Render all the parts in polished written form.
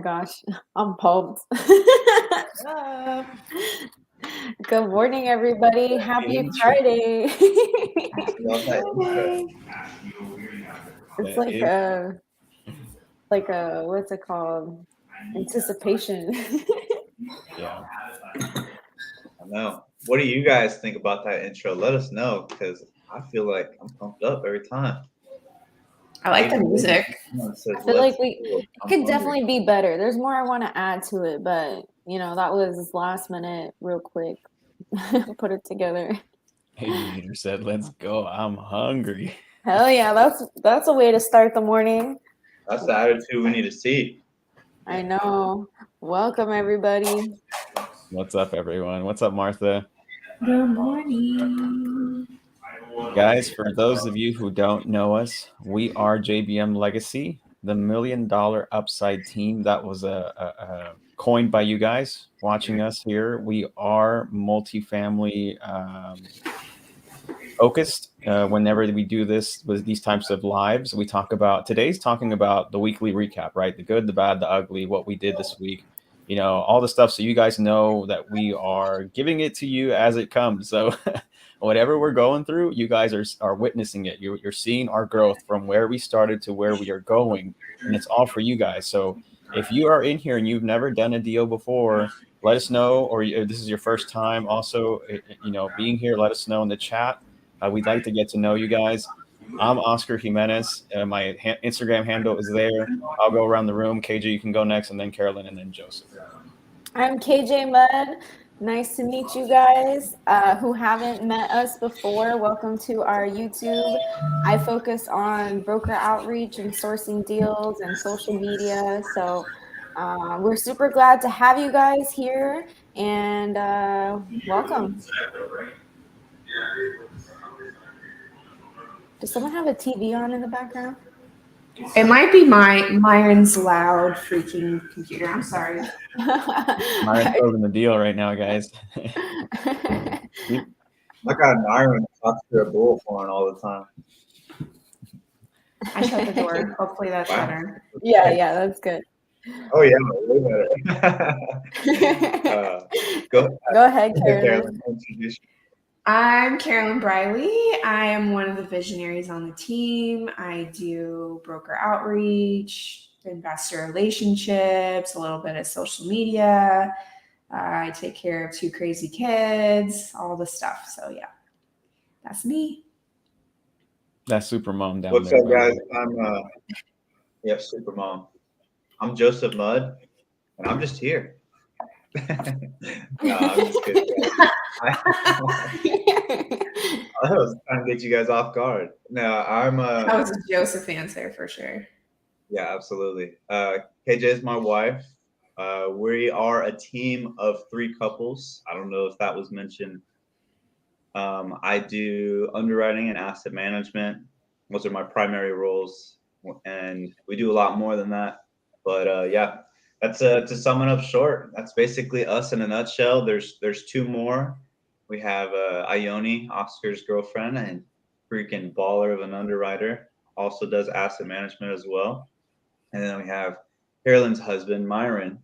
gosh, I'm pumped. Uh, Good morning, everybody. Happy Friday. Love that intro. It's like a what's it called? Anticipation. yeah. I know. What do you guys think about that intro? Let us know because I feel like I'm pumped up every time. I like the music. I feel like it could definitely be better. There's more I want to add to it, but that was last minute, real quick. Put it together. Aviator said, "Let's go. I'm hungry." Hell yeah, that's a way to start the morning. That's the attitude we need to see. I know. Welcome, everybody. What's up, everyone? What's up, Martha? Good morning. Guys, for those of you who don't know us, we are JBM Legacy, the $1 Million Upside team. That was coined by you guys watching us here. We are multifamily focused. Whenever we do this with these types of lives, we talk about today's talking about the weekly recap, right? The good, the bad, the ugly, what we did this week, all the stuff. So you guys know that we are giving it to you as it comes. So whatever we're going through, you guys are witnessing it. You're seeing our growth from where we started to where we are going, and it's all for you guys. So if you are in here and you've never done a deal before, let us know, or this is your first time also, being here, let us know in the chat. We'd like to get to know you guys. I'm Oscar Jimenez. My Instagram handle is there. I'll go around the room. KJ, you can go next, and then Carolyn, and then Joseph. I'm KJ Mudd. Nice to meet you guys who haven't met us before. Welcome to our YouTube. I focus on broker outreach and sourcing deals and social media. So we're super glad to have you guys here, and welcome. Does someone have a TV on in the background? It might be Myron's loud freaking computer. I'm sorry. Myron's closing the deal right now, guys. I got an iron talks to a bullhorn all the time. I shut the door. Hopefully that's better. Yeah, that's good. Oh yeah, way better. Go ahead, Carolyn. I'm Carolyn Briley. I am one of the visionaries on the team. I do broker outreach, investor relationships, a little bit of social media. I take care of 2 crazy kids, all the stuff. So yeah, that's me. That's Super Mom down What's there. What's up, guys? I'm Super Mom. I'm Joseph Mudd, and I'm just here. No, I'm just kidding. I was trying to get you guys off guard. No, I'm that was a Joseph answer for sure. Yeah, absolutely. KJ is my wife. We are a team of 3 couples. I don't know if that was mentioned. I do underwriting and asset management. Those are my primary roles, and we do a lot more than that. But yeah, that's to sum it up short. That's basically us in a nutshell. There's 2 more. We have Ione, Oscar's girlfriend, and freaking baller of an underwriter. Also does asset management as well. And then we have Carolyn's husband, Myron,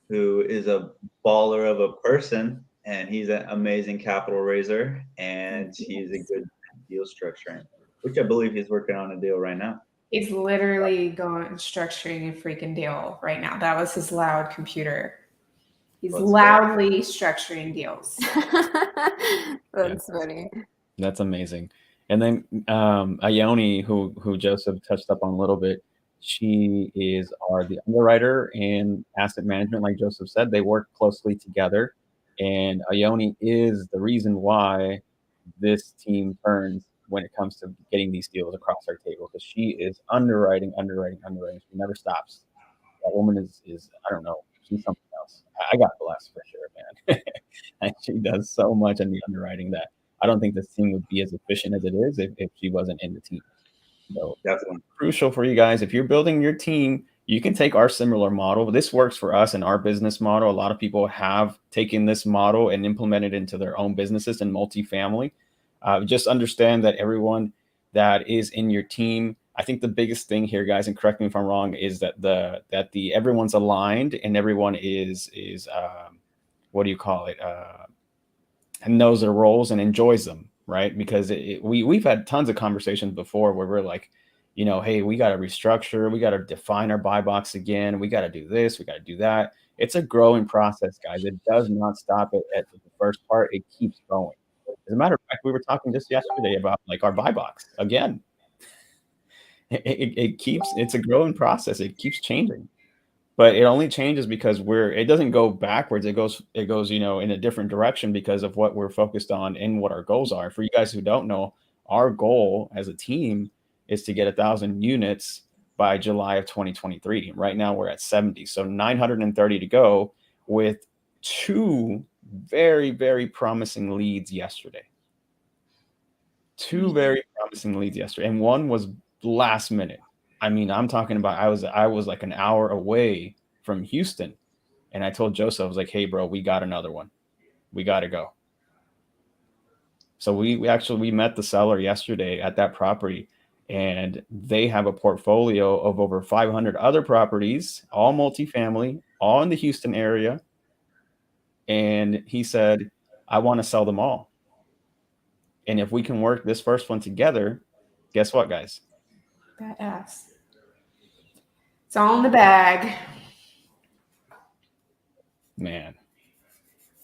who is a baller of a person, and he's an amazing capital raiser, and he's a good deal structuring, which I believe he's working on a deal right now. He's literally structuring a freaking deal right now. That was his loud computer. He's loudly structuring deals. That's funny. That's amazing. And then Ione, who Joseph touched up on a little bit, she is the underwriter and asset management. Like Joseph said, they work closely together. And Ione is the reason why this team turns when it comes to getting these deals across our table, because she is underwriting. She never stops. That woman is I don't know, she's something else. I got blessed for sure, man. And she does so much in the underwriting that I don't think this team would be as efficient as it is if she wasn't in the team. So definitely crucial for you guys. If you're building your team, you can take our similar model. This works for us in our business model. A lot of people have taken this model and implemented it into their own businesses in multifamily. Just understand that everyone that is in your team I think the biggest thing here, guys, and correct me if I'm wrong, is that the everyone's aligned and everyone is what do you call it? And knows their roles and enjoys them, right? Because we've had tons of conversations before where we're like, you know, hey, we got to restructure, we got to define our buy box again, we got to do this, we got to do that. It's a growing process, guys. It does not stop at the first part. It keeps going. As a matter of fact, we were talking just yesterday about like our buy box again. It keeps, it's a growing process. It keeps changing, but it only changes because it doesn't go backwards. It goes, you know, in a different direction because of what we're focused on and what our goals are. For you guys who don't know, our goal as a team is to get 1,000 units by July of 2023. Right now we're at 70. So 930 to go, with 2 very, very promising leads yesterday. 2 very promising leads yesterday. And one was last minute. I mean, I'm talking about, I was like an hour away from Houston, and I told Joseph, I was like, hey bro, we got another one. We got to go. So we actually met the seller yesterday at that property, and they have a portfolio of over 500 other properties, all multifamily, all in the Houston area. And he said, I want to sell them all. And if we can work this first one together, guess what, guys? Badass. It's all in the bag. Man.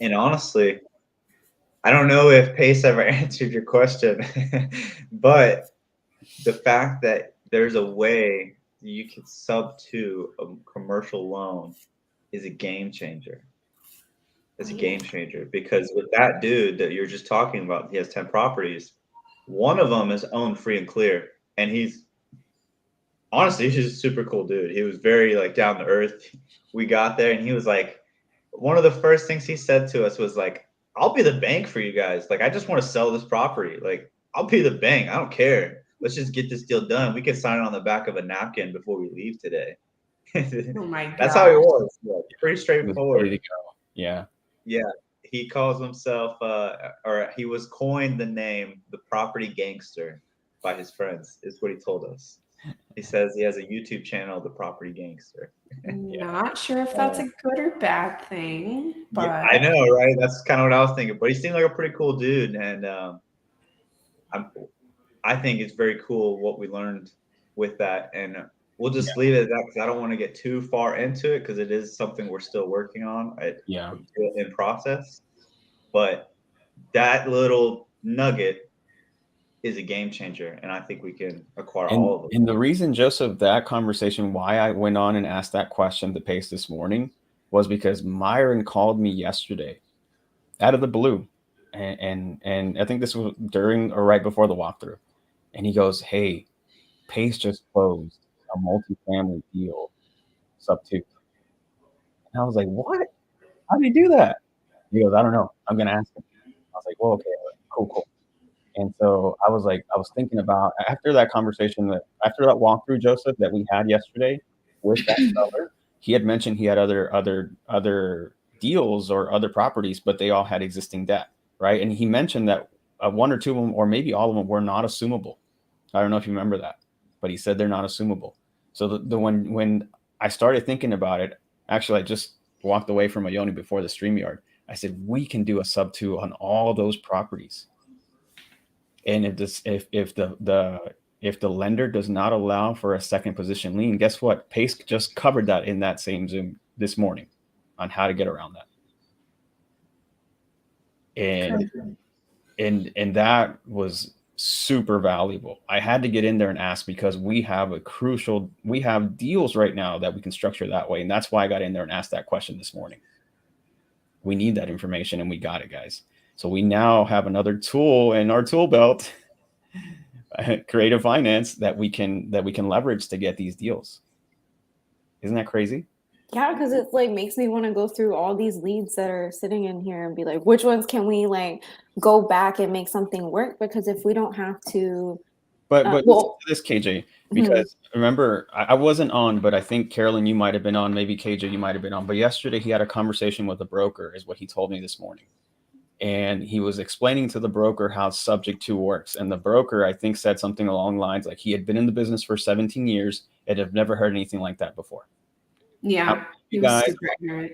And honestly, I don't know if Pace ever answered your question, but the fact that there's a way you can sub to a commercial loan is a game changer. It's a game changer, because with that dude that you're just talking about, he has 10 properties. One of them is owned free and clear. And he's just a super cool dude. He was very like down to earth. We got there and he was like, one of the first things he said to us was like, I'll be the bank for you guys. Like, I just want to sell this property. Like, I'll be the bank. I don't care. Let's just get this deal done. We can sign it on the back of a napkin before we leave today. Oh my God. That's how he was. Yeah, pretty straightforward. Yeah. Yeah. He calls himself, or he was coined the name, the property gangster, by his friends, is what he told us. He says he has a YouTube channel, The Property Gangster. Not sure if that's a good or bad thing, but yeah, I know, right? That's kind of what I was thinking. But he seemed like a pretty cool dude, and I think it's very cool what we learned with that. And we'll just leave it at that, because I don't want to get too far into it, because it is something we're still working on. In process. But that little nugget is a game changer, and I think we can acquire all of them. And the reason, Joseph, that conversation, why I went on and asked that question to Pace this morning, was because Myron called me yesterday out of the blue, and I think this was during or right before the walkthrough, and he goes, hey, Pace just closed a multifamily deal sub 2. And I was like, what? How did he do that? He goes, I don't know, I'm gonna ask him. I was like, well, okay, cool. And so I was thinking about, after that conversation, after that walkthrough, Joseph, that we had yesterday with that seller, he had mentioned he had other deals or other properties, but they all had existing debt, right? And he mentioned that 1 or 2 of them, or maybe all of them, were not assumable. I don't know if you remember that, but he said they're not assumable. So when I started thinking about it, actually, I just walked away from Ione before the StreamYard. I said, we can do a sub 2 on all those properties. And if the lender does not allow for a second position lien, guess what? Pace just covered that in that same Zoom this morning on how to get around that. And that was super valuable. I had to get in there and ask, because we have deals right now that we can structure that way. And that's why I got in there and asked that question this morning. We need that information, and we got it, guys. So we now have another tool in our tool belt, creative finance, that we can leverage to get these deals. Isn't that crazy? Yeah, because it like makes me want to go through all these leads that are sitting in here and be like, which ones can we like go back and make something work? Because if we don't have to, but listen to this, KJ, because remember, I wasn't on, but I think Carolyn, you might have been on, maybe KJ, you might have been on. But yesterday he had a conversation with a broker, is what he told me this morning. and he was explaining to the broker how subject to works. And the broker, I think, said something along the lines like he had been in the business for 17 years and have never heard anything like that before. Yeah, he was super ignorant.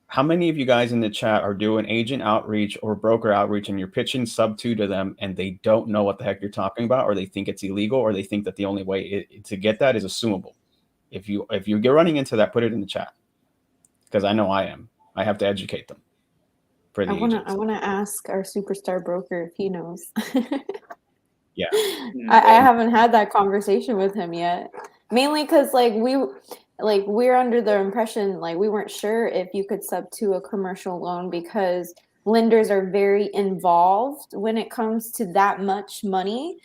How many of you guys in the chat are doing agent outreach or broker outreach and you're pitching sub 2 to them and they don't know what the heck you're talking about, or they think it's illegal, or they think that the only way to get that is assumable? If you're running into that, put it in the chat, because I know I am. I have to educate them. For the agents. I want to ask our superstar broker if he knows. Yeah. I haven't had that conversation with him yet. Mainly because we're under the impression we weren't sure if you could sub to a commercial loan because lenders are very involved when it comes to that much money.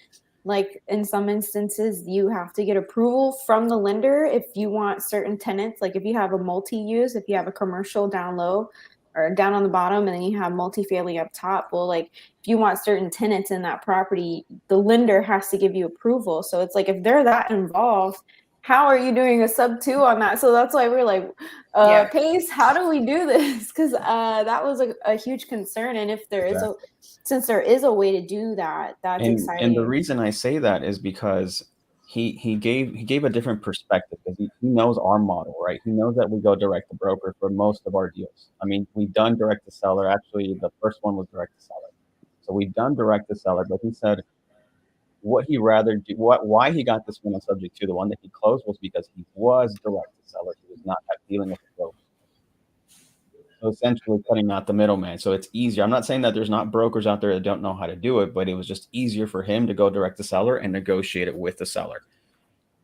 Like in some instances, you have to get approval from the lender if you want certain tenants. Like if you have a multi-use, if you have a commercial down low or down on the bottom, and then you have multifamily up top. Well, like if you want certain tenants in that property, the lender has to give you approval. So it's like if they're that involved, how are you doing a sub 2 on that? So that's why we're like, Pace, how do we do this? Because that was a huge concern. And if there is since there is a way to do that, that's exciting. And the reason I say that is because he gave a different perspective, because he knows our model, right? He knows that we go direct to broker for most of our deals. I mean, we've done direct to seller. Actually, the first one was direct to seller. So we've done direct to seller, but he said what he rather do, why he got this one on subject to, the one that he closed, was because he was direct to seller. He was not dealing with the broker. So essentially cutting out the middleman. So it's easier. I'm not saying that there's not brokers out there that don't know how to do it, but it was just easier for him to go direct to seller and negotiate it with the seller.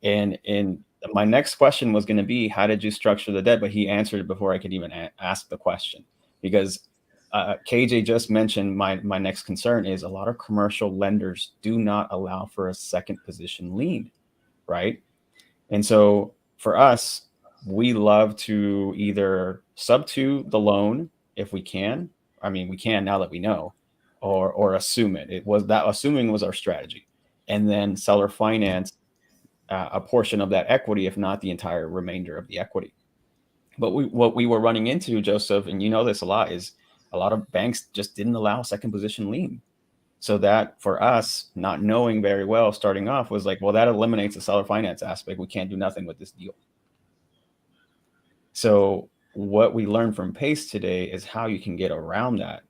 And my next question was going to be, how did you structure the debt? But he answered it before I could even ask the question, because KJ just mentioned my next concern is a lot of commercial lenders do not allow for a second position lien, right? And so for us, we love to either sub to the loan if we can. I mean, we can now that we know, or assume it. It was that assuming was our strategy, and then seller finance a portion of that equity, if not the entire remainder of the equity. But what we were running into, Joseph, and you know this a lot, is a lot of banks just didn't allow second position lien. So that for us, not knowing very well starting off, was like, well, that eliminates the seller finance aspect. We can't do nothing with this deal. So what we learned from Pace today is how you can get around that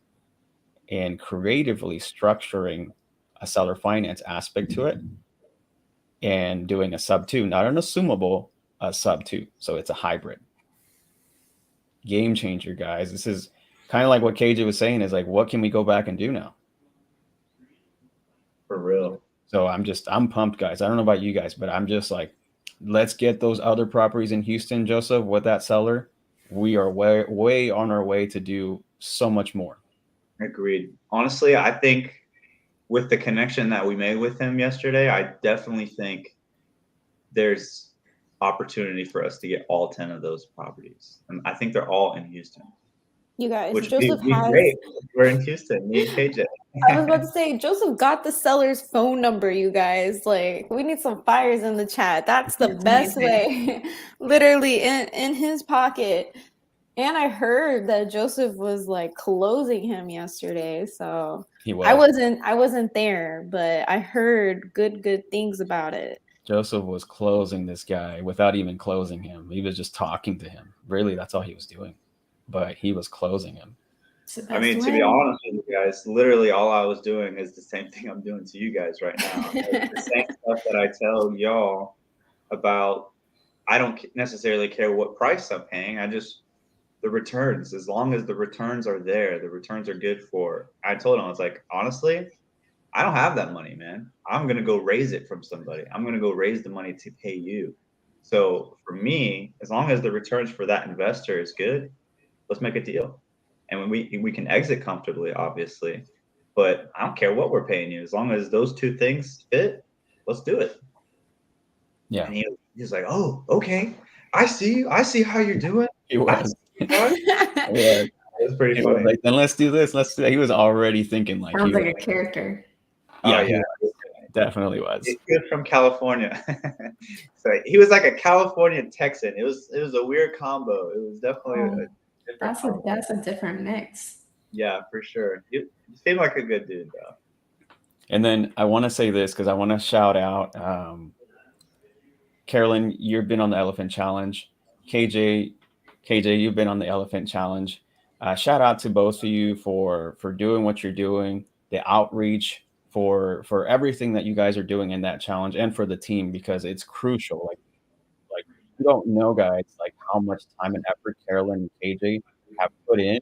and creatively structuring a seller finance aspect to it and doing a sub 2, not an assumable, a sub 2. So it's a hybrid. Game changer, guys. This is kind of like what KJ was saying, is like, what can we go back and do now? For real. So I'm pumped, guys. I don't know about you guys, but I'm just like, let's get those other properties in Houston, Joseph, with that seller. We are way on our way to do so much more. Agreed. Honestly, I think with the connection that we made with him yesterday, I definitely think there's opportunity for us to get all 10 of those properties. And I think they're all in Houston. You guys, which Joseph be has. Great. We're in Houston, me and KJ. I was about to say, Joseph got the seller's phone number, you guys. Like, we need some fires in the chat. That's the best way. Literally in his pocket. And I heard that Joseph was like closing him yesterday. So He was. I wasn't there, but I heard good things about it. Joseph was closing this guy without even closing him. He was just talking to him. Really, that's all he was doing. But he was closing him. I mean, to be honest with you guys, literally all I was doing is the same thing I'm doing to you guys right now. The same stuff that I tell y'all about. I don't necessarily care what price I'm paying. The returns, as long as the returns are there, the returns are good for. I told him, I was like, honestly, I don't have that money, man. I'm going to go raise it from somebody. I'm going to go raise the money to pay you. So for me, as long as the returns for that investor is good, let's make a deal. And when we can exit comfortably, obviously, but I don't care what we're paying you. As long as those two things fit, let's do it. Yeah. And he was like, oh, okay. I see you. I see how you're doing. He was. It was pretty funny. Like, then let's do this. Let's do that. He was already thinking like sounds like a character. Yeah, oh, yeah. He definitely was. He was from California. So he was like a California Texan. It was a weird combo. It was definitely a different that's a different mix. Yeah, for sure. You seem like a good dude, though. And then I want to say this because I want to shout out Carolyn. You've been on the Elephant Challenge. KJ, KJ, you've been on the Elephant Challenge. Shout out to both of you for doing what you're doing, the outreach, for everything that you guys are doing in that challenge, and for the team because it's crucial. Like you don't know, guys, like how much time and effort Carolyn and KJ have put in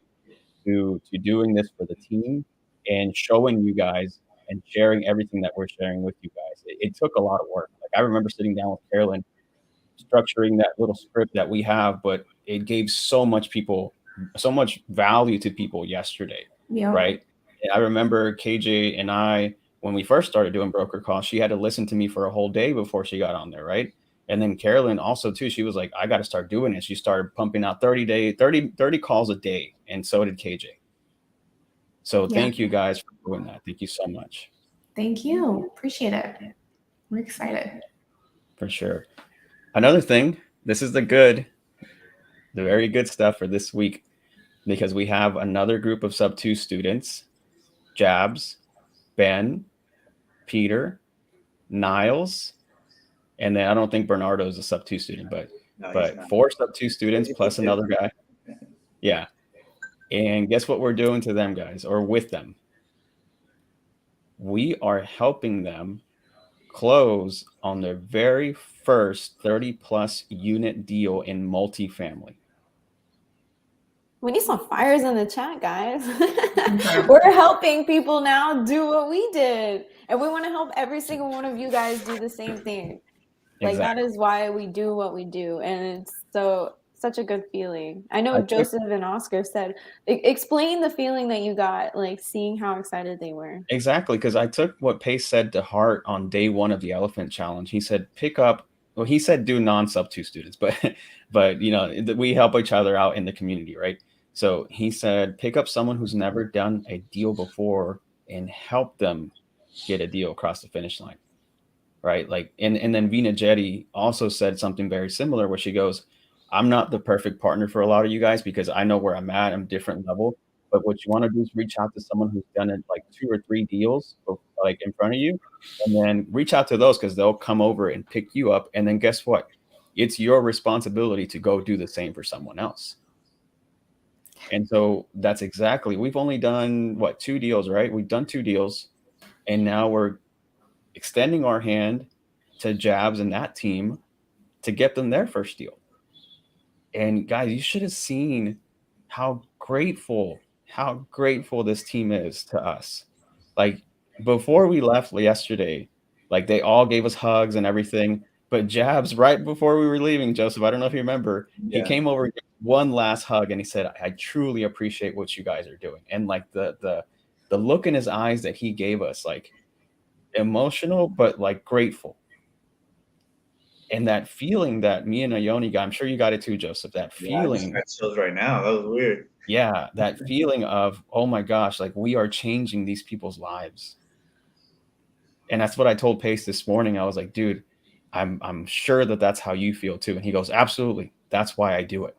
to doing this for the team and showing you guys and sharing everything that we're sharing with you guys. It took a lot of work. Like I remember sitting down with Carolyn, structuring that little script that we have, but it gave so much value to people yesterday, Yeah. right? And I remember KJ and I, when we first started doing broker calls, she had to listen to me for a whole day before she got on there, right? And then Carolyn also too, she was like, I got to start doing it. She started pumping out 30 calls a day. And so did KJ. So thank you guys for doing that. Thank you so much. Thank you. Appreciate it. We're excited. For sure. Another thing, this is the very good stuff for this week, because we have another group of sub 2 students, Jabs, Ben, Peter, Niles, and then I don't think Bernardo is a sub 2 student, but 4 sub 2 students plus another guy. Yeah. And guess what we're doing to them, guys, or with them? We are helping them close on their very first 30+ unit deal in multifamily. We need some fires in the chat, guys. We're helping people now do what we did. And we want to help every single one of you guys do the same thing. Like that is why we do what we do. And it's such a good feeling. I know Joseph and Oscar said, explain the feeling that you got, like seeing how excited they were. Exactly, because I took what Pace said to heart on day 1 of the Elephant Challenge. He said, he said do non-sub 2 students, but you know, we help each other out in the community, right? So he said, pick up someone who's never done a deal before and help them get a deal across the finish line, right? Like, and then Vina Jetty also said something very similar where she goes, I'm not the perfect partner for a lot of you guys because I know where I'm at. I'm different level. But what you want to do is reach out to someone who's done it like 2 or 3 deals like in front of you, and then reach out to those because they'll come over and pick you up. And then guess what? It's your responsibility to go do the same for someone else. And so that's exactly, we've only done 2 deals, right? We've done 2 deals, and now we're extending our hand to Jabs and that team to get them their first deal. And guys, you should have seen how grateful this team is to us. Like before we left yesterday, like they all gave us hugs and everything. But Jabs, right before we were leaving, Joseph, I don't know if you remember, he came over, one last hug, and he said, I truly appreciate what you guys are doing. And like the look in his eyes that he gave us, like emotional, but like grateful. And that feeling that me and Ione got, I'm sure you got it too, Joseph, that feeling. Yeah, I just got chills right now. That was weird. Yeah, that feeling of, oh my gosh, like we are changing these people's lives. And that's what I told Pace this morning. I was like, dude, I'm sure that that's how you feel too. And he goes, absolutely. That's why I do it.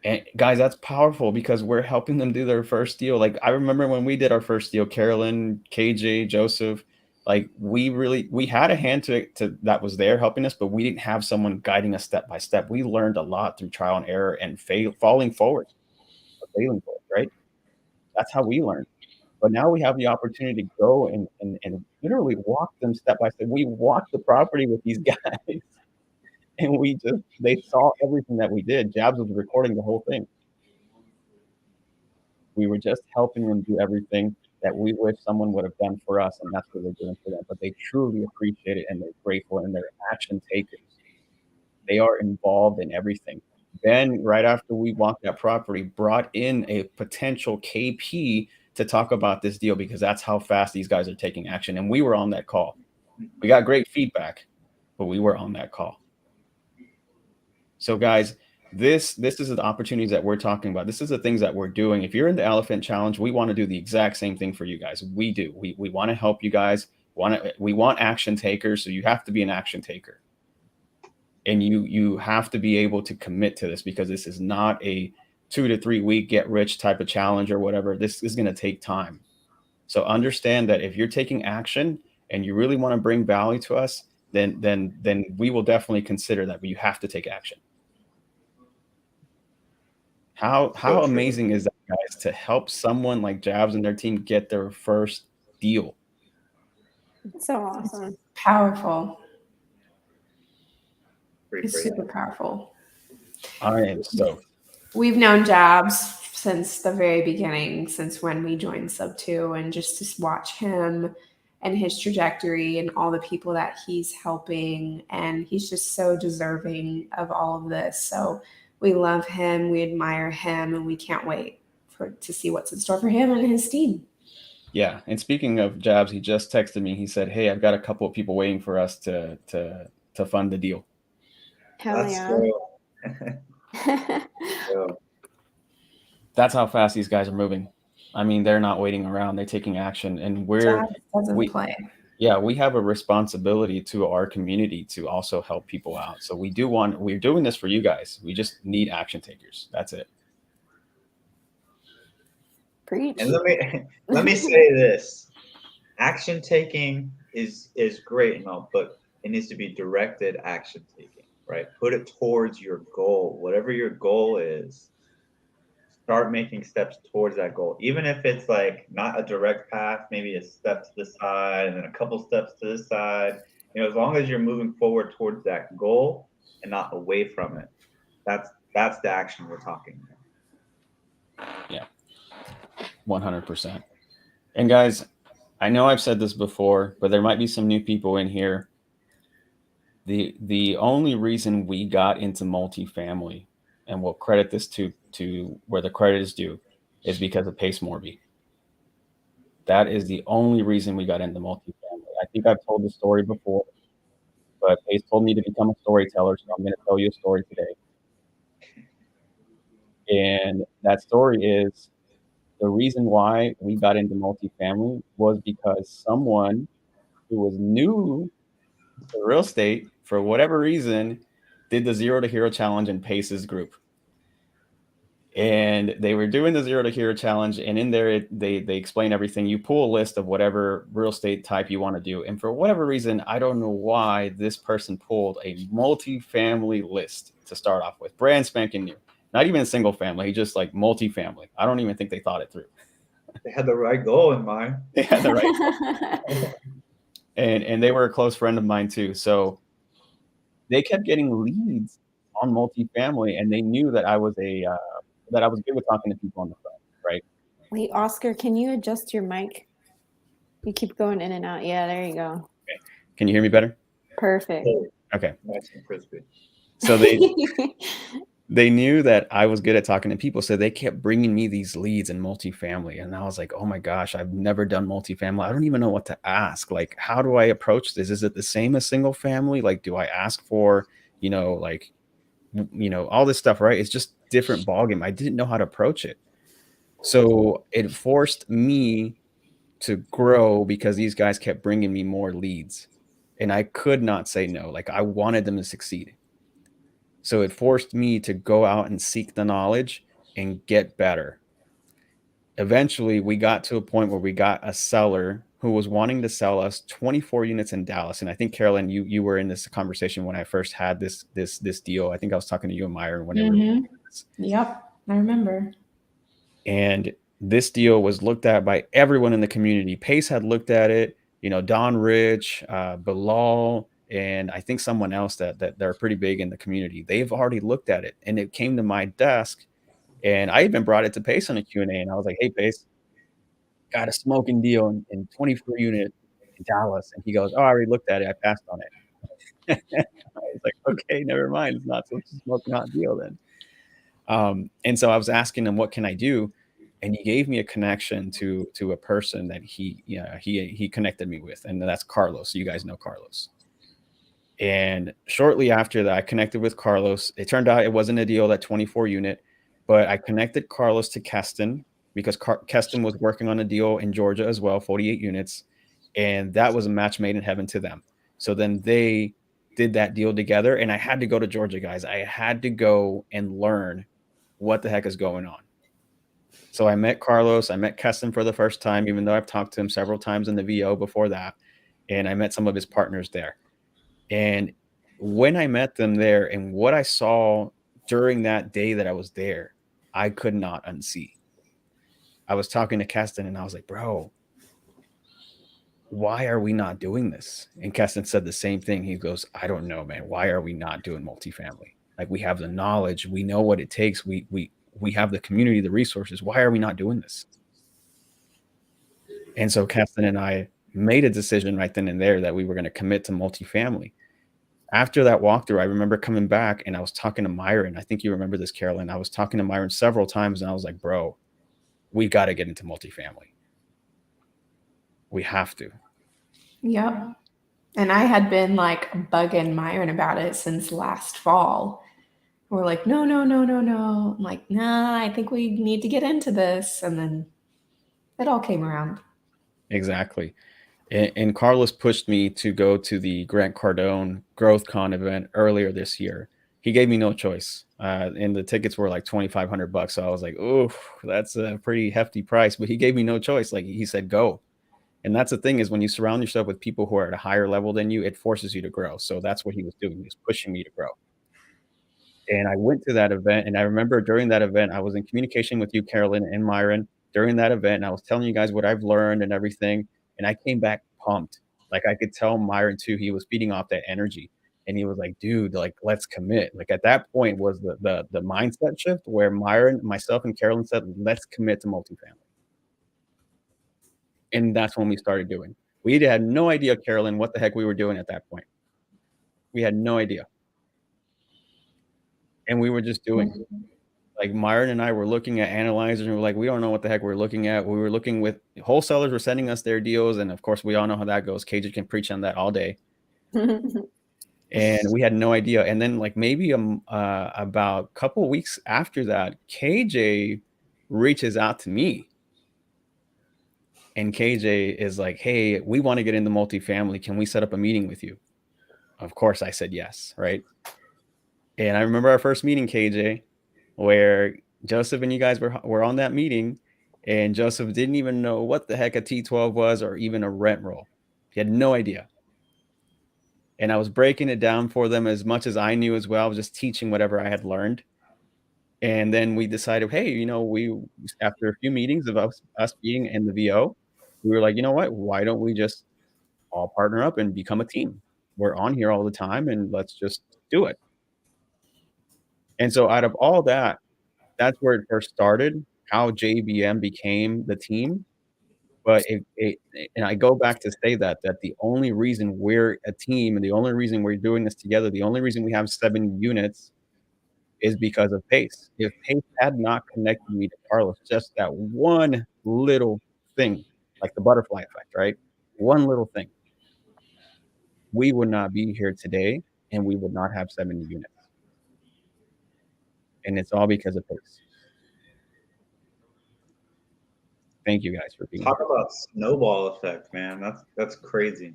And guys, that's powerful because we're helping them do their first deal. Like I remember when we did our first deal, Carolyn, KJ, Joseph, like we had a hand to that was there helping us, but we didn't have someone guiding us step by step. We learned a lot through trial and error and failing forward, right? That's how we learned. But now we have the opportunity to go and literally walk them step by step. We walked the property with these guys, and they saw everything that we did. Jabs was recording the whole thing. We were just helping them do everything that we wish someone would have done for us, and that's what we're doing for them. But they truly appreciate it, and they're grateful, and they're action takers. They are involved in everything. Ben, right after we walked that property, brought in a potential KP to talk about this deal because that's how fast these guys are taking action. And we were on that call. We got great feedback, but we were on that call. So guys, this is the opportunities that we're talking about. This is the things that we're doing. If you're in the Elephant Challenge, we want to do the exact same thing for you guys. We do. We want to help you guys. We want action takers. So you have to be an action taker. And you have to be able to commit to this because this is not a 2 to 3 week get rich type of challenge or whatever. This is going to take time. So understand that if you're taking action and you really want to bring value to us, then we will definitely consider that, but you have to take action. How amazing is that, guys, to help someone like Jabs and their team get their first deal? So awesome. Powerful. Pretty It's crazy. super powerful. I am stoked. We've known Jabs since the very beginning, since when we joined Sub 2, and just to watch him and his trajectory and all the people that he's helping, and he's just so deserving of all of this. So we love him, we admire him, and we can't wait to see what's in store for him and his team. Yeah, and speaking of Jabs, he just texted me. He said, "Hey, I've got a couple of people waiting for us to fund the deal." Hell yeah. So, That's how fast these guys are moving. I mean, they're not waiting around; they're taking action, and Jabs doesn't play. Yeah, we have a responsibility to our community to also help people out. So we're doing this for you guys. We just need action takers. That's it. Preach. and let me say this: action taking is great and all, but it needs to be directed action taking, right? Put it towards your goal, whatever your goal is. Start making steps towards that goal, even if it's like not a direct path, maybe a step to the side and then a couple steps to the side. As long as you're moving forward towards that goal and not away from it, that's the action we're talking about. Yeah, 100%. And guys, I know I've said this before, but there might be some new people in here. The only reason we got into multifamily, and we'll credit this to where the credit is due, is because of Pace Morby. That is the only reason we got into multifamily. I think I've told the story before, but Pace told me to become a storyteller, so I'm going to tell you a story today. And that story is the reason why we got into multifamily was because someone who was new to real estate, for whatever reason, did the Zero to Hero Challenge in Pace's group. And they were doing the Zero to Hero Challenge, and in there they explain everything. You pull a list of whatever real estate type you want to do, and for whatever reason, I don't know why, this person pulled a multifamily list to start off with, brand spanking new, not even a single family, just like multifamily. I don't even think they thought it through. They had the right goal in mind. They had the right goal. And they were a close friend of mine too, so they kept getting leads on multifamily, and they knew that I was that I was good with talking to people on the phone, right? Wait, Oscar, can you adjust your mic? You keep going in and out. Yeah, there you go. Okay. Can you hear me better? Perfect. Okay. Nice and crispy. So they knew that I was good at talking to people, so they kept bringing me these leads in multifamily, and I was like, oh my gosh, I've never done multifamily. I don't even know what to ask. Like, how do I approach this? Is it the same as single family? Like, do I ask for, all this stuff, right? It's just different ballgame. I didn't know how to approach it. So it forced me to grow because these guys kept bringing me more leads, and I could not say no. Like, I wanted them to succeed. So it forced me to go out and seek the knowledge and get better. Eventually, we got to a point where we got a seller who was wanting to sell us 24 units in Dallas. And I think, Carolyn, you were in this conversation when I first had this deal. I think I was talking to you and Myron whenever. Yep, I remember. And this deal was looked at by everyone in the community. Pace had looked at it, Don Rich, Bilal, and I think someone else that they're pretty big in the community. They've already looked at it, and it came to my desk, and I even brought it to Pace on a Q&A, and I was like, hey, Pace, got a smoking deal in 24 unit in Dallas. And he goes, oh, I already looked at it. I passed on it. I was like, okay, never mind. It's not such a smoking hot deal then. And so I was asking him, what can I do? And he gave me a connection to a person that he connected me with, and that's Carlos. You guys know Carlos. And shortly after that, I connected with Carlos. It turned out it wasn't a deal, that 24 unit, but I connected Carlos to Keston because Keston was working on a deal in Georgia as well, 48 units. And that was a match made in heaven to them. So then they did that deal together, and I had to go to Georgia, guys. I had to go and learn what the heck is going on? So I met Carlos, I met Keston for the first time, even though I've talked to him several times in the VO before that. And I met some of his partners there. And when I met them there and what I saw during that day that I was there, I could not unsee. I was talking to Keston and I was like, bro, why are we not doing this? And Keston said the same thing. He goes, I don't know, man. Why are we not doing multifamily? Like, we have the knowledge, we know what it takes. We have the community, the resources. Why are we not doing this? And so Keston and I made a decision right then and there that we were going to commit to multifamily. After that walkthrough, I remember coming back and I was talking to Myron. I think you remember this, Carolyn. I was talking to Myron several times and I was like, bro, we got to get into multifamily. We have to. Yep. And I had been like bugging Myron about it since last fall. We're like, no. I'm like, nah, I think we need to get into this. And then it all came around. Exactly. And Carlos pushed me to go to the Grant Cardone GrowthCon event earlier this year. He gave me no choice. And the tickets were like $2,500. So I was like, oh, that's a pretty hefty price. But he gave me no choice. Like, he said, go. And that's the thing, is when you surround yourself with people who are at a higher level than you, it forces you to grow. So that's what he was doing. He was pushing me to grow. And I went to that event. And I remember during that event, I was in communication with you, Carolyn, and Myron during that event. And I was telling you guys what I've learned and everything. And I came back pumped. Like, I could tell Myron too, he was feeding off that energy. And he was like, dude, like, let's commit. Like, at that point was the mindset shift where Myron, myself, and Carolyn said, let's commit to multifamily. And that's when we started doing. We had no idea, Carolyn, what the heck we were doing at that point. We had no idea. And we were just doing. Like, Myron and I were looking at analyzers and we were like, we don't know what the heck we're looking at. We were looking with wholesalers were sending us their deals. And of course, we all know how that goes. KJ can preach on that all day. And we had no idea. And then, like, maybe about a couple of weeks after that, KJ reaches out to me. And KJ is like, hey, we want to get into multifamily. Can we set up a meeting with you? Of course, I said yes, right? And I remember our first meeting, KJ, where Joseph and you guys were on that meeting, and Joseph didn't even know what the heck a T12 was or even a rent roll. He had no idea. And I was breaking it down for them as much as I knew as well. I was just teaching whatever I had learned. And then we decided, hey, you know, after a few meetings of us being in the VO, we were like, you know what? Why don't we just all partner up and become a team? We're on here all the time, and let's just do it. And so out of all that, that's where it first started, how JBM became the team. But and I go back to say that the only reason we're a team and the only reason we're doing this together, the only reason we have 7 units is because of Pace. If Pace had not connected me to Carlos, just that one little thing, like the butterfly effect, right? One little thing, we would not be here today, and we would not have 70 units. And it's all because of Pace. Thank you guys for being Talk here. about snowball effect, man. That's crazy.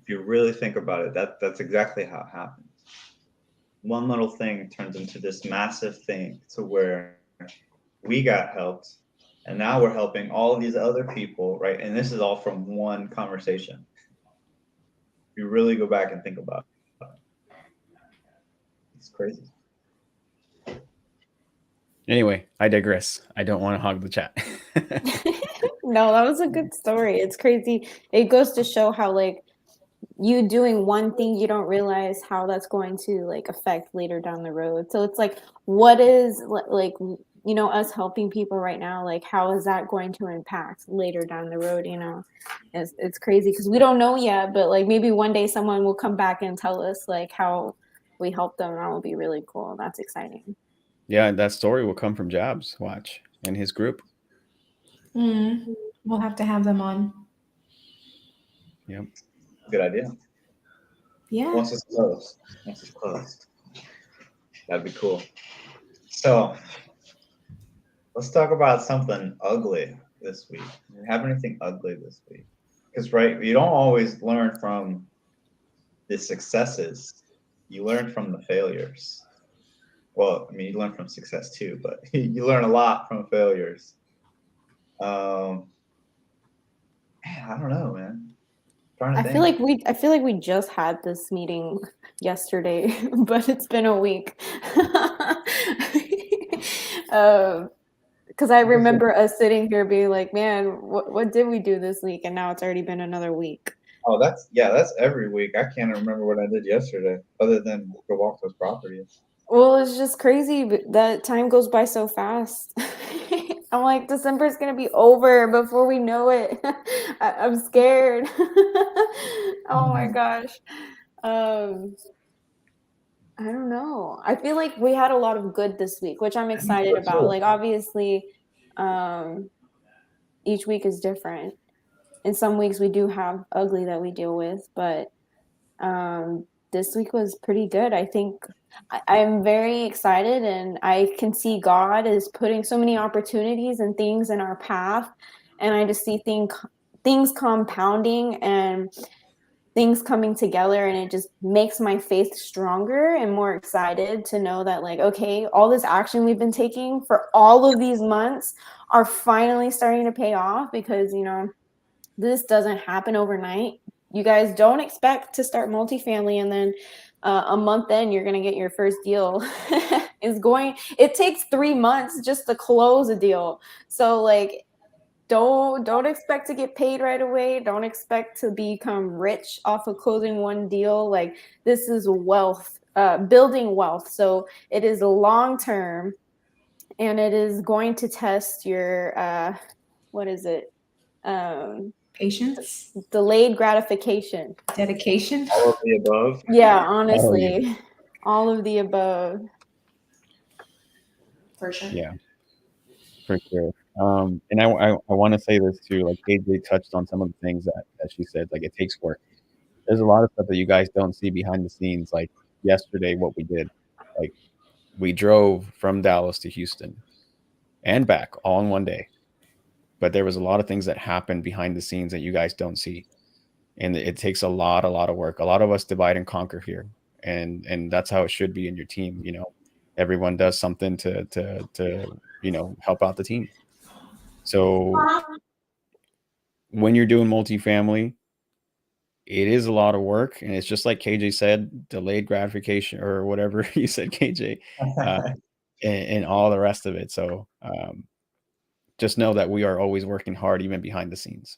If you really think about it, that's exactly how it happens. One little thing turns into this massive thing to where we got helped, and now we're helping all these other people, right? And this is all from one conversation. If you really go back and think about it, it's crazy. Anyway, I digress. I don't want to hog the chat. No, that was a good story. It's crazy. It goes to show how, like, you doing one thing, you don't realize how that's going to, like, affect later down the road. So it's like, what is, like, you know, us helping people right now, like, how is that going to impact later down the road? You know, it's crazy because we don't know yet, but, like, maybe one day someone will come back and tell us, like, how we helped them. That will be really cool. That's exciting. Yeah, that story will come from Jabs, watch, and his group. We'll have to have them on. Yep. Good idea. Yeah. Once it's closed. That'd be cool. So let's talk about something ugly this week. Do you have anything ugly this week? Because, right, you don't always learn from the successes. You learn from the failures. well, I mean, you learn from success too, but you learn a lot from failures. Man, I don't know, man. I'm trying to think. I feel like we just had this meeting yesterday, but it's been a week. Because I remember us sitting here being like, man, what did we do this week? And now it's already been another week. Oh, that's every week. I can't remember what I did yesterday, other than go walk those properties. Well, it's just crazy that time goes by so fast. I'm like, December's gonna be over before we know it. I'm scared. Oh my gosh. Um, I don't know. I feel like we had a lot of good this week, which I'm I think excited so about. too. Like, obviously, um, each week is different. In some weeks, we do have ugly that we deal with, but this week was pretty good. I think I'm very excited, and I can see God is putting so many opportunities and things in our path, and I just see things compounding and things coming together, and it just makes my faith stronger and more excited to know that, like, okay, all this action we've been taking for all of these months are finally starting to pay off, because this doesn't happen overnight. You guys don't expect to start multifamily and then a month in you're going to get your first deal. It takes 3 months just to close a deal. So, like, don't expect to get paid right away. Don't expect to become rich off of closing one deal. Like, this is wealth, building wealth. So it is long term, and it is going to test your what is it? Patience, Delayed gratification. dedication. All of the above. Yeah, Oh, yeah. honestly, all of the above. For sure. Yeah, for sure. And I want to say this too. Like KJ touched on some of the things that she said. Like, it takes work. There's a lot of stuff that you guys don't see behind the scenes. Like yesterday, what we did. Like, we drove from Dallas to Houston and back all in one day. But there was a lot of things that happened behind the scenes that you guys don't see, and it takes a lot of work. A lot of us divide and conquer here, and that's how it should be in your team. Everyone does something to help out the team. So when you're doing multifamily, it is a lot of work, and it's just like KJ said, delayed gratification or whatever you said, KJ, uh, and all the rest of it. So just know that we are always working hard, even behind the scenes.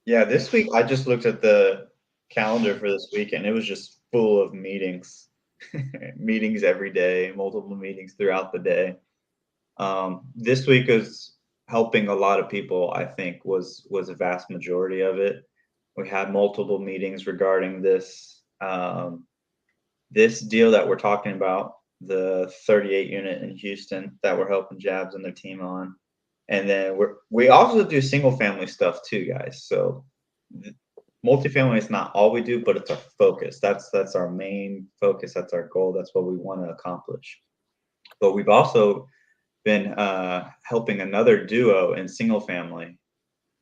Yeah, this week I just looked at the calendar for this week and it was just full of meetings. Meetings every day, multiple meetings throughout the day. This week is helping a lot of people, I think was a vast majority of it. We had multiple meetings regarding this deal that we're talking about, the 38 unit in Houston that we're helping Jabs and their team on. And then we also do single family stuff too, guys. So multifamily is not all we do, but it's our focus. That's our main focus. That's our goal. That's what we want to accomplish. But we've also been helping another duo in single family,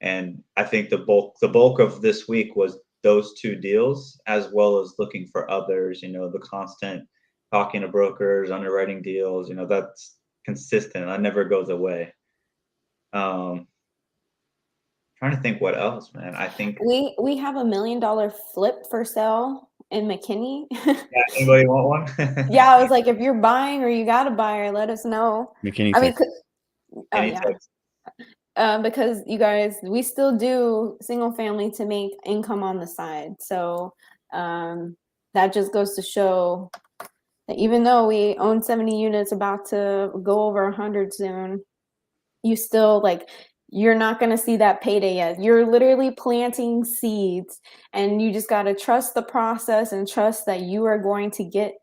and I think the bulk of this week was those two deals, as well as looking for others. The constant talking to brokers, underwriting deals. That's consistent. That never goes away. Trying to think what else, man. I think, We have $1 million flip for sale in McKinney. yeah, anybody want one? Yeah, I was like, if you're buying or you got a buyer, let us know. McKinney, I mean, Texas. oh Any yeah, text? because you guys, we still do single family to make income on the side. So that just goes to show that even though we own 70 units, about to go over 100 soon, you still, like, you're not going to see that payday yet. You're literally planting seeds, and you just got to trust the process and trust that you are going to get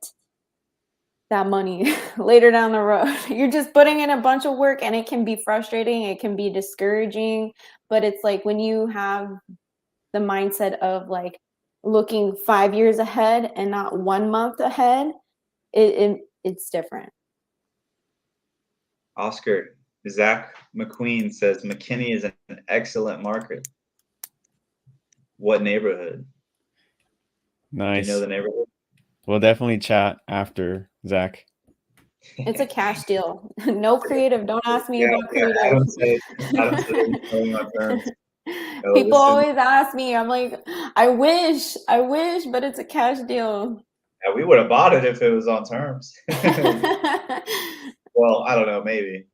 that money later down the road. You're just putting in a bunch of work, and it can be frustrating. It can be discouraging, but it's like when you have the mindset of, like, looking 5 years ahead and not 1 month ahead, it's different. Oscar Zach McQueen says McKinney is an excellent market. What neighborhood? Nice. You know the neighborhood? We'll definitely chat after, Zach. It's a cash deal. No creative. Don't ask me about Yeah, creative. Adam said he's telling my parents. No, People listen, always ask me. I'm like, I wish, but it's a cash deal. yeah, we would have bought it if it was on terms. Well, I don't know, maybe.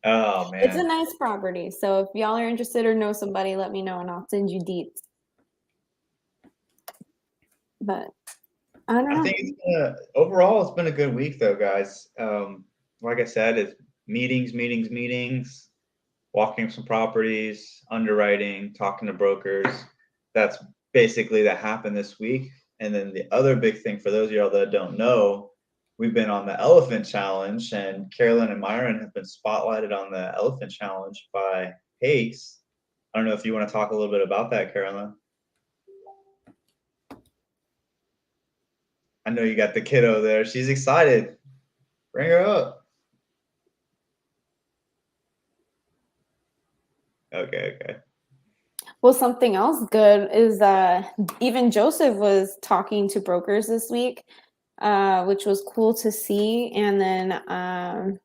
Oh It's a man. nice property. So if y'all are interested or know somebody, let me know and I'll send you deets. But I don't know. I think overall it's been a good week though, guys. Like I said, it's meetings, walking some properties, underwriting, talking to brokers. That's basically that happened this week. And then the other big thing for those of y'all that don't know, we've been on the Elephant Challenge, and Carolyn and Myron have been spotlighted on the Elephant Challenge by Hakes. I don't know if you want to talk a little bit about that, Carolyn. I know you got the kiddo there. She's excited. Bring her up. Okay. Well, something else good is even Joseph was talking to brokers this week, which was cool to see. And then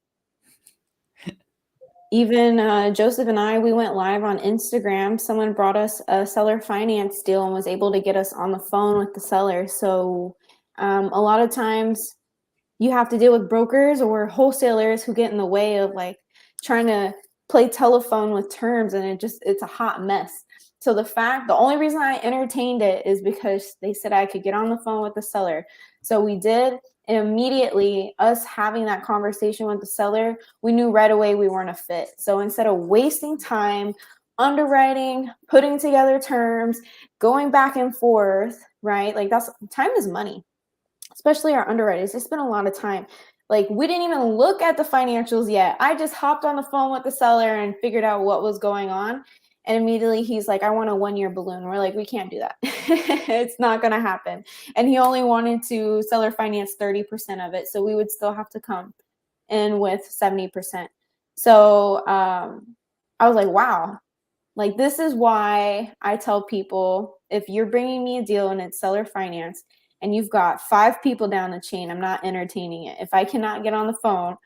even Joseph and I, we went live on Instagram. Someone brought us a seller finance deal and was able to get us on the phone with the seller. So a lot of times you have to deal with brokers or wholesalers who get in the way of like trying to play telephone with terms, and it's a hot mess. So the only reason I entertained it is because they said I could get on the phone with the seller. So we did, and immediately us having that conversation with the seller, we knew right away we weren't a fit. So instead of wasting time underwriting, putting together terms, going back and forth, right? Like time is money, especially our underwriters. They spend a lot of time. Like we didn't even look at the financials yet. I just hopped on the phone with the seller and figured out what was going on. And immediately he's like, I want a 1-year balloon. We're like, we can't do that. It's not going to happen. And he only wanted to seller finance 30% of it. So we would still have to come in with 70%. So I was like, wow, like this is why I tell people, if you're bringing me a deal and it's seller finance and you've got 5 people down the chain, I'm not entertaining it. If I cannot get on the phone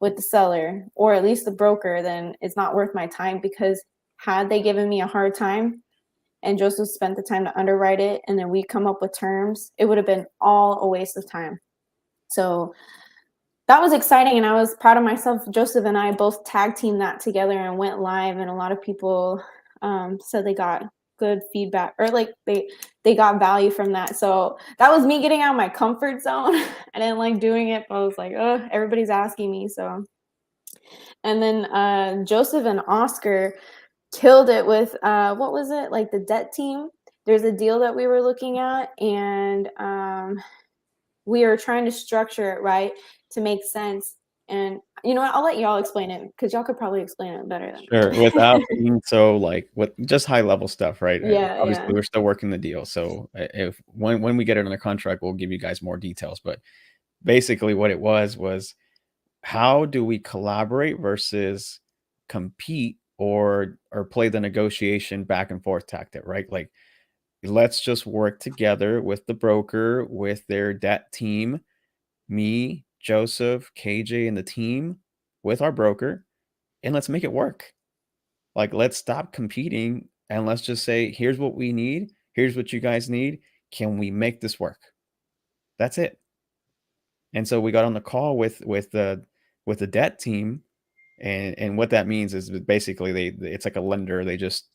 with the seller or at least the broker, then it's not worth my time, because had they given me a hard time and Joseph spent the time to underwrite it and then we come up with terms, it would have been all a waste of time. So that was exciting, and I was proud of myself. Joseph and I both tag teamed that together and went live, and a lot of people said they got good feedback, or like they got value from that. So that was me getting out of my comfort zone. I didn't like doing it, but I was like, oh, everybody's asking me. So, and then Joseph and Oscar killed it with what was it, like the debt team? There's a deal that we were looking at, and we are trying to structure it right to make sense. And you know what? I'll let y'all explain it, because y'all could probably explain it better than Sure. me. Without being so like with just high level stuff, right? Yeah, Obviously, yeah. we're still working the deal. So if when we get it under contract, we'll give you guys more details. But basically, what it was how do we collaborate versus compete or play the negotiation back and forth tactic, right? Like, let's just work together with the broker, with their debt team, me, Joseph, KJ, and the team with our broker, and let's make it work. Like, let's stop competing and let's just say, here's what we need. Here's what you guys need. Can we make this work? That's it. And so we got on the call with the debt team, and what that means is basically it's like a lender. They just,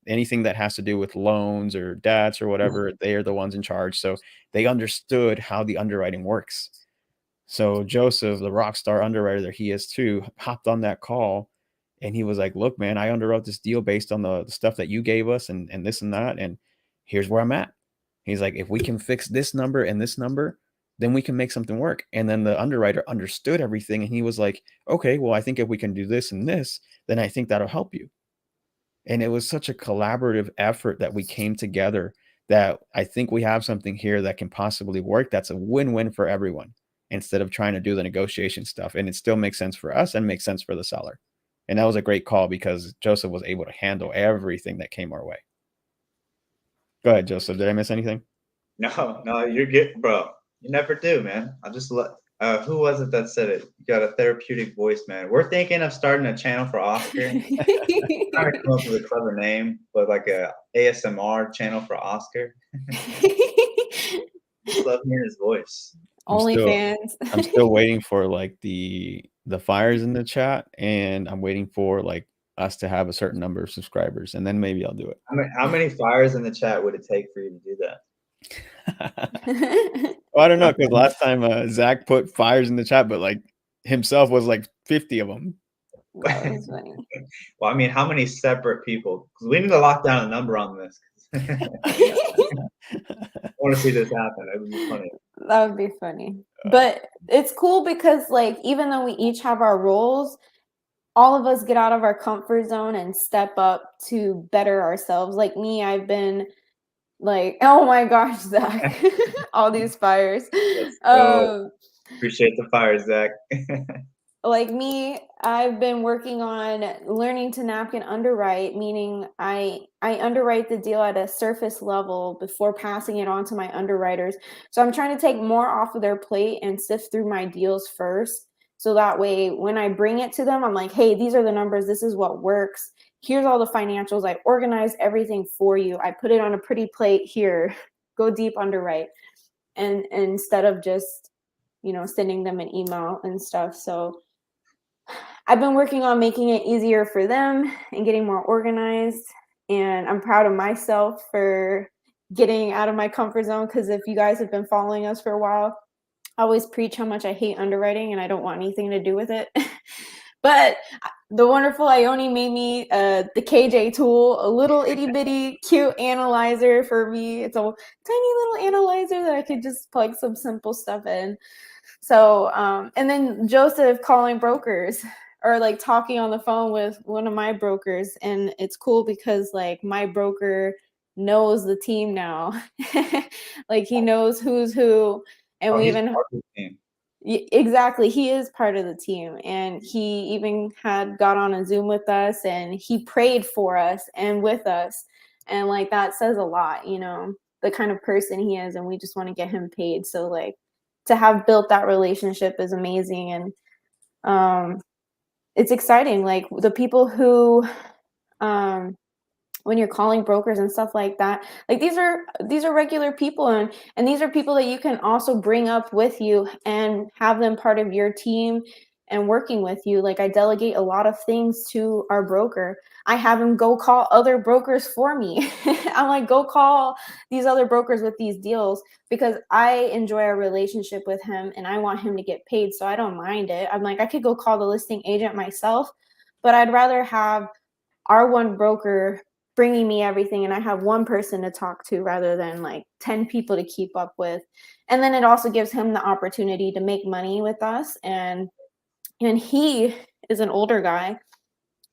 anything that has to do with loans or debts or whatever, they are the ones in charge. So they understood how the underwriting works. So Joseph, the rock star underwriter that he is too, hopped on that call, and he was like, look, man, I underwrote this deal based on the stuff that you gave us and this and that. And here's where I'm at. He's like, if we can fix this number and this number, then we can make something work. And then the underwriter understood everything. And he was like, okay, well, I think if we can do this and this, then I think that'll help you. And it was such a collaborative effort that we came together, that I think we have something here that can possibly work. That's a win-win for everyone, instead of trying to do the negotiation stuff. And it still makes sense for us and makes sense for the seller. And that was a great call because Joseph was able to handle everything that came our way. Go ahead, Joseph. Did I miss anything? No, you're good, bro. You never do, man. I just let. Who was it that said it? You got a therapeutic voice, man. We're thinking of starting a channel for Oscar. Trying to come up with a clever name, but like a ASMR channel for Oscar. Just love hearing his voice. OnlyFans. I'm still waiting for like the fires in the chat, and I'm waiting for like us to have a certain number of subscribers, and then maybe I'll do it. How many fires in the chat would it take for you to do that? Well, I don't know, because last time Zach put fires in the chat, but like himself was like 50 of them. That was funny. Well, I mean, how many separate people? Because we need to lock down a number on this. I want to see this happen. It would be funny. That would be funny. But it's cool because like even though we each have our roles, all of us get out of our comfort zone and step up to better ourselves. Like me, I've been like, oh my gosh, Zach, all these fires. Appreciate the fires, Zach. Like me, I've been working on learning to napkin underwrite, meaning I underwrite the deal at a surface level before passing it on to my underwriters. So I'm trying to take more off of their plate and sift through my deals first. So that way, when I bring it to them, I'm like, hey, these are the numbers. This is what works. Here's all the financials. I organize everything for you. I put it on a pretty plate here. Go deep underwrite. And instead of just, sending them an email and stuff. So I've been working on making it easier for them and getting more organized. And I'm proud of myself for getting out of my comfort zone. Because if you guys have been following us for a while, I always preach how much I hate underwriting and I don't want anything to do with it. But the wonderful Ione made me the KJ tool, a little itty bitty cute analyzer for me. It's a tiny little analyzer that I could just plug some simple stuff in. So, and then Joseph calling brokers or like talking on the phone with one of my brokers. And it's cool because like my broker knows the team now. Like he knows who's who. And we even exactly, he is part of the team, and he even got on a Zoom with us, and he prayed for us and with us, and like that says a lot, the kind of person he is, and we just want to get him paid. So like to have built that relationship is amazing, and it's exciting. Like the people who when you're calling brokers and stuff like that, like these are regular people, and these are people that you can also bring up with you and have them part of your team and working with you. Like I delegate a lot of things to our broker. I have him go call other brokers for me. I'm like, go call these other brokers with these deals because I enjoy our relationship with him and I want him to get paid. So I don't mind it. I'm like, I could go call the listing agent myself, but I'd rather have our one broker bringing me everything and I have one person to talk to rather than like 10 people to keep up with. And then it also gives him the opportunity to make money with us. And he is an older guy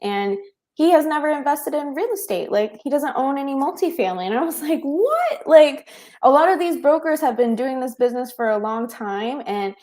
and he has never invested in real estate. Like he doesn't own any multifamily. And I was like, what? Like a lot of these brokers have been doing this business for a long time. And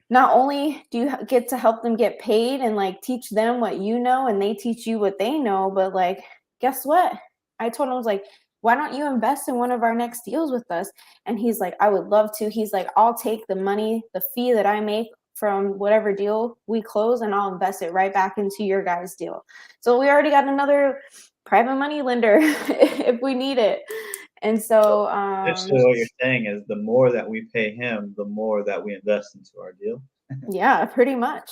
not only do you get to help them get paid and like teach them what you know and they teach you what they know, but like, guess what? I told him, I was like, why don't you invest in one of our next deals with us? And he's like, I would love to. He's like, I'll take the money, the fee that I make from whatever deal we close and I'll invest it right back into your guys' deal. So we already got another private money lender if we need it. And so essentially what you're saying is the more that we pay him, the more that we invest into our deal. Yeah, pretty much.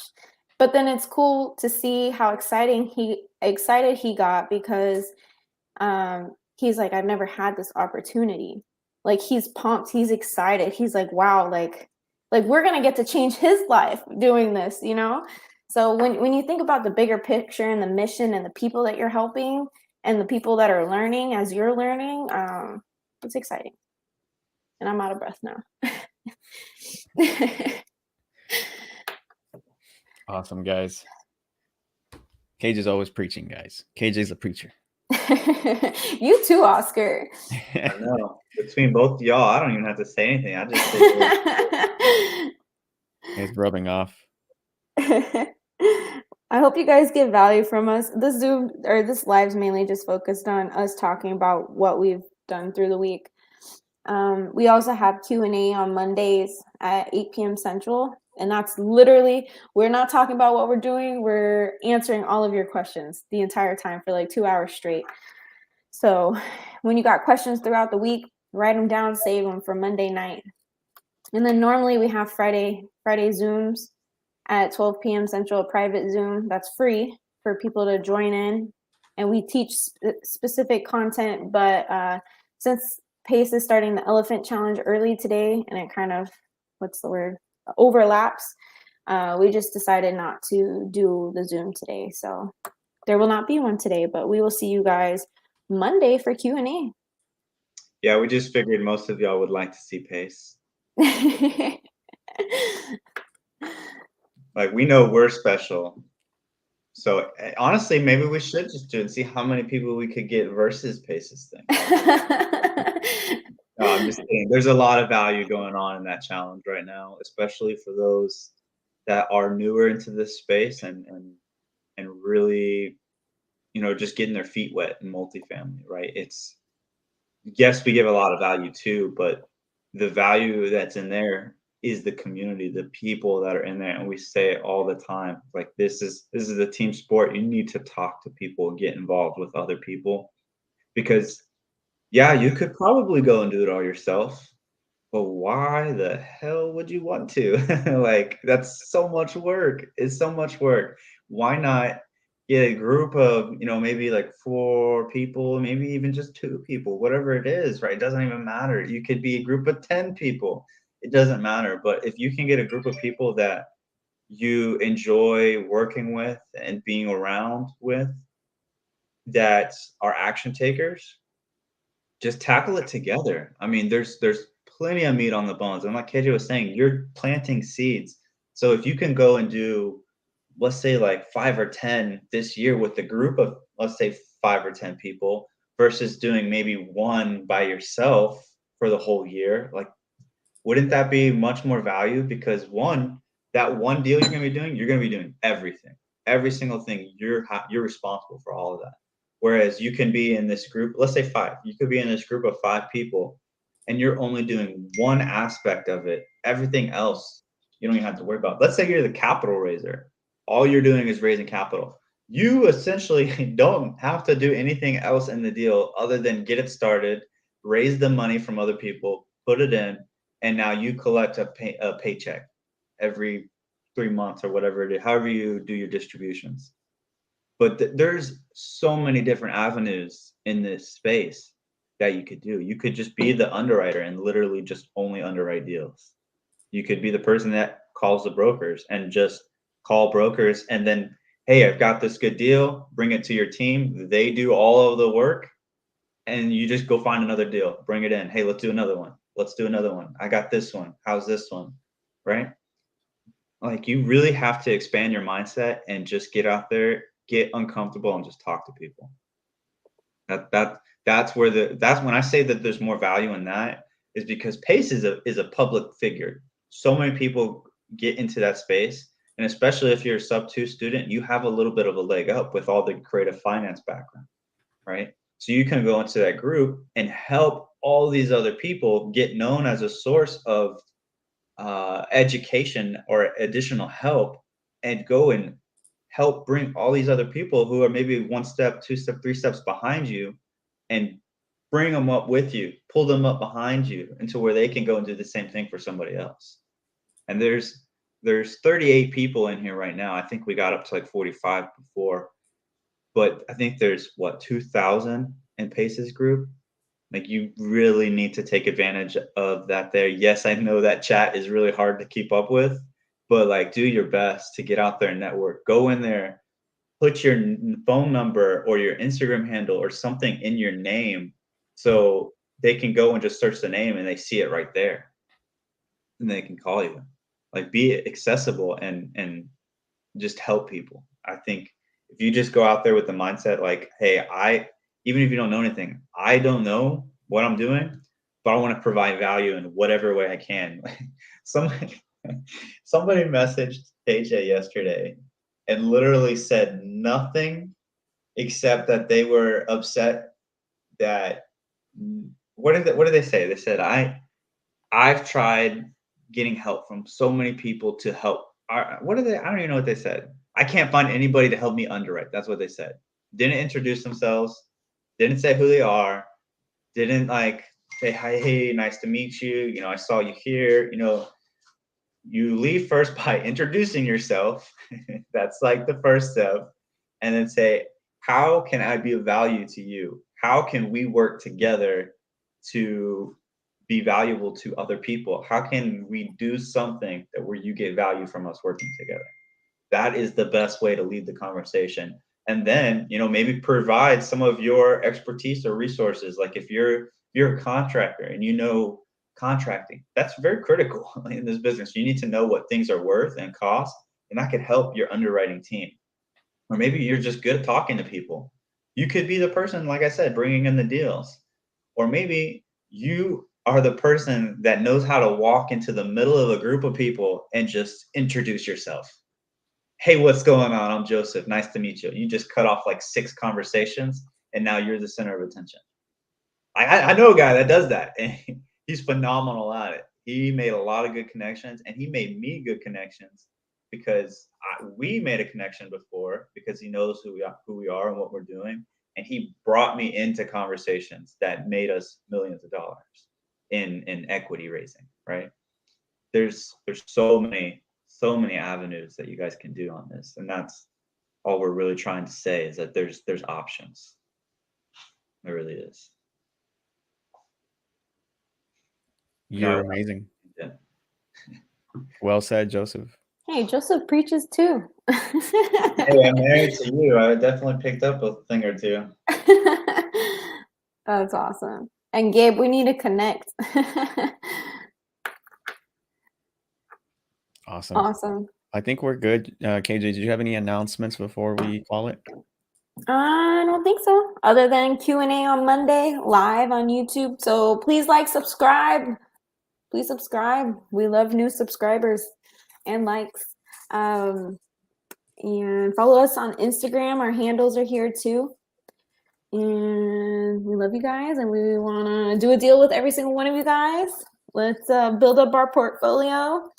But then it's cool to see how excited he got because he's like, I've never had this opportunity. Like he's pumped, he's excited. He's like, wow, like we're gonna get to change his life doing this, So when you think about the bigger picture and the mission and the people that you're helping and the people that are learning as you're learning, it's exciting. And I'm out of breath now. Awesome, guys. KJ's always preaching, guys. KJ's a preacher. You too, Oscar. I know. Between both of y'all, I don't even have to say anything. I just say It's rubbing off. I hope you guys get value from us. This Zoom or this live's mainly just focused on us talking about what we've done through the week. We also have Q&A on Mondays at 8 p.m. Central. And that's literally, we're not talking about what we're doing. We're answering all of your questions the entire time for like 2 hours straight. So when you got questions throughout the week, write them down, save them for Monday night. And then normally we have Friday Zooms at 12 p.m. Central, a private Zoom that's free for people to join in. And we teach specific content, but since Pace is starting the Elephant Challenge early today, and it kind of, overlaps, we just decided not to do the Zoom today. So there will not be one today, but we will see you guys Monday for Q&A. Yeah, we just figured most of y'all would like to see Pace. Like, we know we're special. So honestly, maybe we should just do it and see how many people we could get versus Pace's thing. No, I'm just kidding. There's a lot of value going on in that challenge right now, especially for those that are newer into this space and really, you know, just getting their feet wet in multifamily, right? It's, yes, we give a lot of value too, but the value that's in there is the community, the people that are in there. And we say it all the time, like, this is a team sport. You need to talk to people and get involved with other people, because yeah, you could probably go and do it all yourself, but why the hell would you want to? Like, that's so much work. It's so much work. Why not get a group of, you know, maybe like 4 people, maybe even just 2 people, whatever it is, right? It doesn't even matter. You could be a group of 10 people. It doesn't matter. But if you can get a group of people that you enjoy working with and being around with, that are action takers, just tackle it together. I mean, there's plenty of meat on the bones. And like KJ was saying, you're planting seeds. So if you can go and do, let's say, like 5 or 10 this year with a group of, let's say, 5 or 10 people, versus doing maybe one by yourself for the whole year, like, wouldn't that be much more value? Because that one deal you're going to be doing, you're going to be doing everything, every single thing. You're responsible for all of that. Whereas you can be in this group, let's say 5, you could be in this group of 5 people and you're only doing one aspect of it. Everything else, you don't even have to worry about. Let's say you're the capital raiser. All you're doing is raising capital. You essentially don't have to do anything else in the deal other than get it started, raise the money from other people, put it in, and now you collect a paycheck every 3 months or whatever it is, however you do your distributions. But there's so many different avenues in this space that you could do. You could just be the underwriter and literally just only underwrite deals. You could be the person that calls the brokers and just call brokers, and then, hey, I've got this good deal, bring it to your team. They do all of the work, and you just go find another deal, bring it in. Hey, let's do another one. Let's do another one. I got this one. How's this one? Right? Like, you really have to expand your mindset and just get out there, get uncomfortable, and just talk to people. That's when I say that there's more value in that, is because Pace is a public figure. So many people get into that space, and especially if you're a sub-2 student, you have a little bit of a leg up with all the creative finance background, right? So you can go into that group and help all these other people get known as a source of education or additional help, and go and help bring all these other people who are maybe 1 step, 2 step, 3 steps behind you, and bring them up with you, pull them up behind you into where they can go and do the same thing for somebody else. And there's 38 people in here right now. I think we got up to like 45 before, but I think there's 2,000 in Pace's group. Like, you really need to take advantage of that there. Yes, I know that chat is really hard to keep up with, but like, do your best to get out there and network. Go in there, put your phone number or your Instagram handle or something in your name, so they can go and just search the name and they see it right there, and they can call you. Like, be accessible and just help people. I think if you just go out there with the mindset like, hey, even if you don't know anything, I don't know what I'm doing, but I want to provide value in whatever way I can. somebody messaged KJ yesterday and literally said nothing except that they were upset that what did they say? They said, I've tried getting help from so many people to help. What did they? I don't even know what they said. I can't find anybody to help me underwrite. That's what they said. Didn't introduce themselves. Didn't say who they are. Didn't like say hi, hey, nice to meet you. You know, I saw you here. You know, you lead first by introducing yourself. That's like the first step. And then say, how can I be of value to you? How can we work together to be valuable to other people? How can we do something that where you get value from us working together? That is the best way to lead the conversation. And then, you know, maybe provide some of your expertise or resources. Like if you're a contractor and you know contracting, that's very critical in this business. You need to know what things are worth and cost, and that could help your underwriting team. Or maybe you're just good at talking to people. You could be the person, like I said, bringing in the deals. Or maybe you are the person that knows how to walk into the middle of a group of people and just introduce yourself. Hey, what's going on? I'm Joseph. Nice to meet you. You just cut off like 6 conversations, and now you're the center of attention. I know a guy that does that, and he's phenomenal at it. He made a lot of good connections, and he made me good connections because we made a connection before because he knows who we are and what we're doing, and he brought me into conversations that made us millions of dollars in equity raising. Right? There's so many avenues that you guys can do on this, and that's all we're really trying to say is that there's options. There really is. You're amazing. Yeah. Well said, Joseph. Hey, Joseph preaches too. Hey, I'm married to you. I definitely picked up a thing or two. That's awesome. And Gabe, we need to connect. Awesome. Awesome. I think we're good. KJ, did you have any announcements before we call it? I don't think so. Other than Q&A on Monday live on YouTube. So please subscribe. Please subscribe. We love new subscribers and likes. And follow us on Instagram. Our handles are here too. And we love you guys, and we want to do a deal with every single one of you guys. Let's build up our portfolio.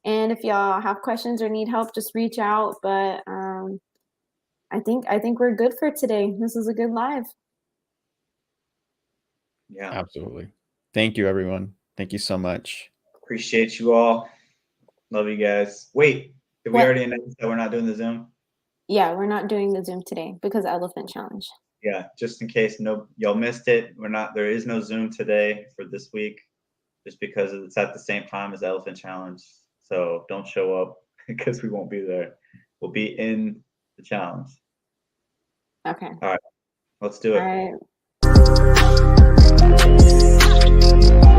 And if y'all have questions or need help, just reach out. But I think we're good for today. This is a good live. Yeah. Absolutely. Thank you, everyone. Thank you so much. Appreciate you all. Love you guys. Wait, did we What? already announce that we're not doing the Zoom? Yeah, we're not doing the Zoom today because Elephant Challenge. Yeah, just in case y'all missed it, there is no Zoom today for this week, just because it's at the same time as Elephant Challenge. So don't show up because we won't be there. We'll be in the challenge. Okay. All right, let's do it. All right.